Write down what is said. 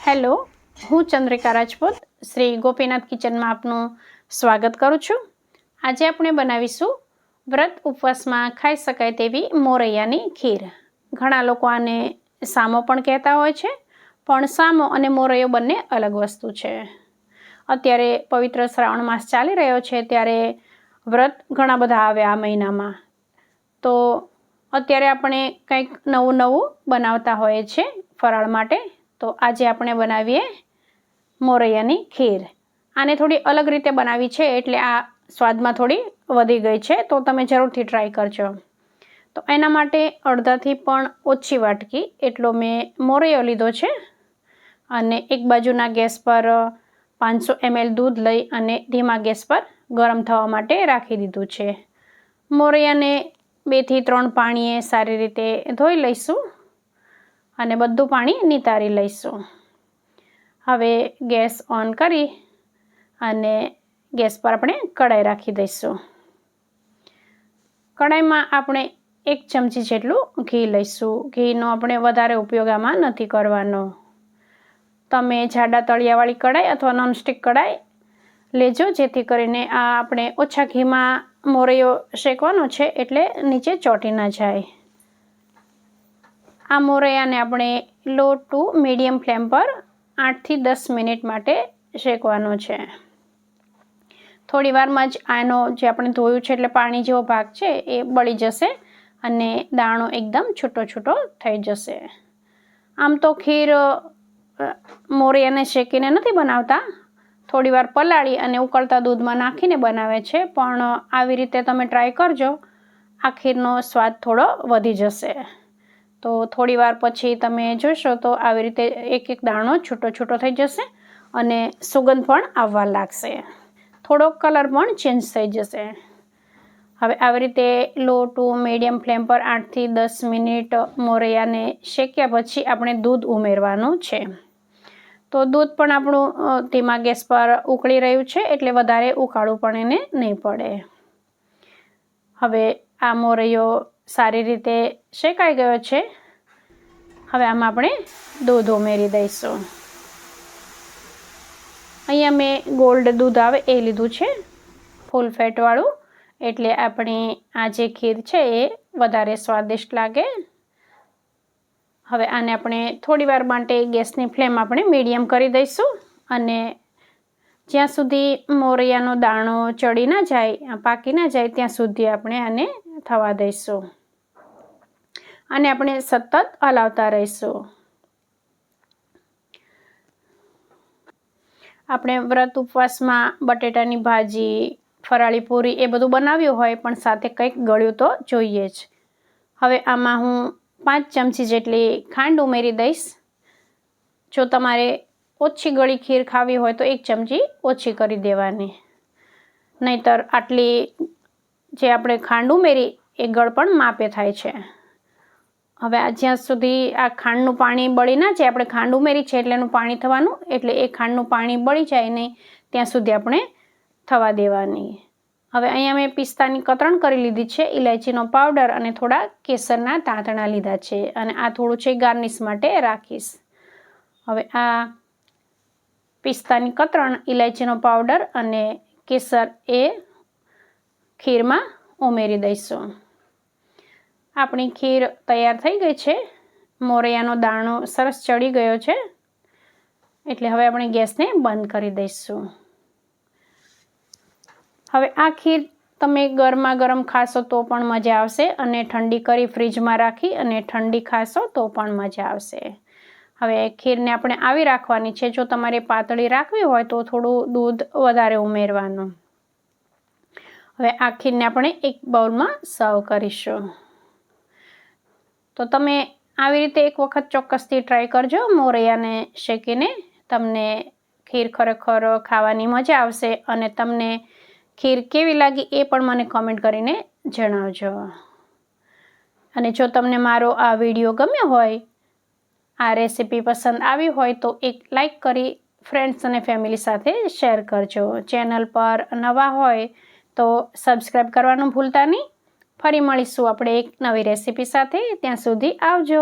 Hello, હું ચંદ્રિકા રાજપૂત શ્રી ગોપીનાથ કિચનમાં આપનું સ્વાગત કરું છું। આજે આપણે બનાવીશું વ્રત ઉપવાસમાં ખાઈ શકાય તેવી મોરૈયાની ખીર। ઘણા લોકો આને સામો પણ કહેતા હોય છે, પણ સામો અને મોરૈયો બંને અલગ વસ્તુ છે। અત્યારે પવિત્ર શ્રાવણ માસ ચાલી રહ્યો છે, ત્યારે વ્રત ઘણા બધા આવે આ મહિનામાં, તો અત્યારે આપણે કંઈક નવું બનાવતા હોઈએ છીએ ફરાળ માટે। તો આજે આપણે બનાવીએ મોરૈયાની ખીર। આને થોડી અલગ રીતે બનાવી છે, એટલે આ સ્વાદમાં થોડી વધી ગઈ છે, તો તમે જરૂરથી ટ્રાય કરજો। તો એના માટે અડધાથી પણ ઓછી વાટકી એટલો મેં મોરૈયો લીધો છે અને એક બાજુના ગેસ પર 500 ml દૂધ લઈ અને ધીમા ગેસ પર ગરમ થવા માટે રાખી દીધું છે। મોરૈયાને 2 થી 3 પાણીએ સારી રીતે ધોઈ લઈશું અને બધું પાણી નિતારી લઈશું। હવે ગેસ ઓન કરી અને ગેસ પર આપણે કઢાઈ રાખી દઈશું। કઢાઈમાં આપણે 1 ચમચી જેટલું ઘી લઈશું। ઘીનો આપણે વધારે ઉપયોગ આમાં નથી કરવાનો। તમે જાડા તળિયાવાળી કઢાઈ અથવા નોનસ્ટિક કઢાઈ લેજો, જેથી કરીને આ આપણે ઓછા ઘીમાં મોરૈયો શેકવાનો છે, એટલે નીચે ચોંટી ના જાય। આ મોરૈયાને આપણે લો ટુ મીડિયમ ફ્લેમ પર 8 થી 10 મિનિટ માટે શેકવાનો છે। થોડી વારમાં જ આનો જે આપણે ધોયું છે એટલે પાણી જેવો ભાગ છે એ બળી જશે અને દાણો એકદમ છૂટો થઈ જશે। આમ તો ખીર મોરૈયાને શેકીને નથી બનાવતા, થોડી વાર પલાળી અને ઉકળતા દૂધમાં નાખીને બનાવે છે, પણ આવી રીતે તમે ટ્રાય કરજો, આ ખીરનો સ્વાદ થોડો વધી જશે। તો થોડી વાર પછી તમે જોશો તો આવી રીતે એક દાણો છૂટો થઈ જશે અને સુગંધ પણ આવવા લાગશે, થોડો કલર પણ ચેન્જ થઈ જશે। હવે આવી રીતે લો ટુ મીડિયમ ફ્લેમ પર 8 થી 10 મિનિટ મોરૈયાને શેક્યા પછી આપણે દૂધ ઉમેરવાનું છે। તો દૂધ પણ આપણું ધીમા ગેસ પર ઉકળી રહ્યું છે, એટલે વધારે ઉકાળવું પણ એને નહીં પડે। હવે આ મોરૈયો સારી રીતે શેકાઈ ગયો છે। હવે આમાં આપણે દૂધ ઉમેરી દઈશું। અહીંયા મેં ગોલ્ડ દૂધ આવે એ લીધું છે, ફૂલ ફેટવાળું, એટલે આપણી આ જે ખીર છે એ વધારે સ્વાદિષ્ટ લાગે। હવે આને આપણે થોડી વાર માટે ગેસની ફ્લેમ આપણે મીડિયમ કરી દઈશું અને જ્યાં સુધી મોરૈયાનો દાણો ચડી ના જાય, પાકી ના જાય, ત્યાં સુધી આપણે આને થવા દઈશું અને આપણે સતત હલાવતા રહીશું। આપણે વ્રત ઉપવાસમાં બટેટાની ભાજી, ફરાળી પૂરી એ બધું બનાવ્યું હોય, પણ સાથે કંઈક ગળ્યું તો જોઈએ જ। હવે આમાં હું 5 ચમચી જેટલી ખાંડ ઉમેરી દઈશ। જો તમારે ઓછી ગળી ખીર ખાવી હોય તો 1 ચમચી ઓછી કરી દેવાની, નહીંતર આટલી જે આપણે ખાંડ ઉમેરી એ ગળ પણ માપે થાય છે। હવે જ્યાં સુધી આ ખાંડનું પાણી બળી ના જાય, આપણે ખાંડ ઉમેરી છે એટલે એનું પાણી થવાનું, એટલે એ ખાંડનું પાણી બળી જાય નહીં ત્યાં સુધી આપણે થવા દેવાની। હવે અહીંયા મેં પિસ્તાની કતરણ કરી લીધી છે, ઇલાયચીનો પાવડર અને થોડા કેસરના તાંતણા લીધા છે, અને આ થોડું છે ગાર્નિશ માટે રાખીશ। હવે આ પિસ્તાની કતરણ, ઇલાયચીનો પાવડર અને કેસર એ ખીરમાં ઉમેરી દઈશું। આપણી ખીર તૈયાર થઈ ગઈ છે। મોરૈયાનો દાણો સરસ ચડી ગયો છે, એટલે હવે આપણે ગેસને બંધ કરી દઈશું। હવે આ ખીર તમે ગરમા ગરમ ખાશો તો પણ મજા આવશે, અને ઠંડી કરી ફ્રીજમાં રાખી અને ઠંડી ખાશો તો પણ મજા આવશે। હવે ખીરને આપણે આવી રાખવાની છે। જો તમારે પાતળી રાખવી હોય તો થોડું દૂધ વધારે ઉમેરવાનું। હવે આ ખીરને આપણે એક બાઉલમાં સર્વ કરીશું। તો તમે આવી રીતે એક વખત ચોક્કસથી ટ્રાય કરજો મોરૈયાને શેકીને, તમને ખીર ખરેખર ખાવાની મજા આવશે, અને તમને ખીર કેવી લાગી એ પણ મને કમેન્ટ કરીને જણાવજો। અને જો તમને મારો આ વિડીયો ગમ્યો હોય, આ રેસીપી પસંદ આવી હોય તો એક લાઈક કરી ફ્રેન્ડ્સ અને ફેમિલી સાથે શેર કરજો। ચેનલ પર નવા હોય તો સબસ્ક્રાઈબ કરવાનું ભૂલતા નહીં। ફરી મળીશું આપણે એક નવી રેસીપી સાથે, ત્યાં સુધી આવજો।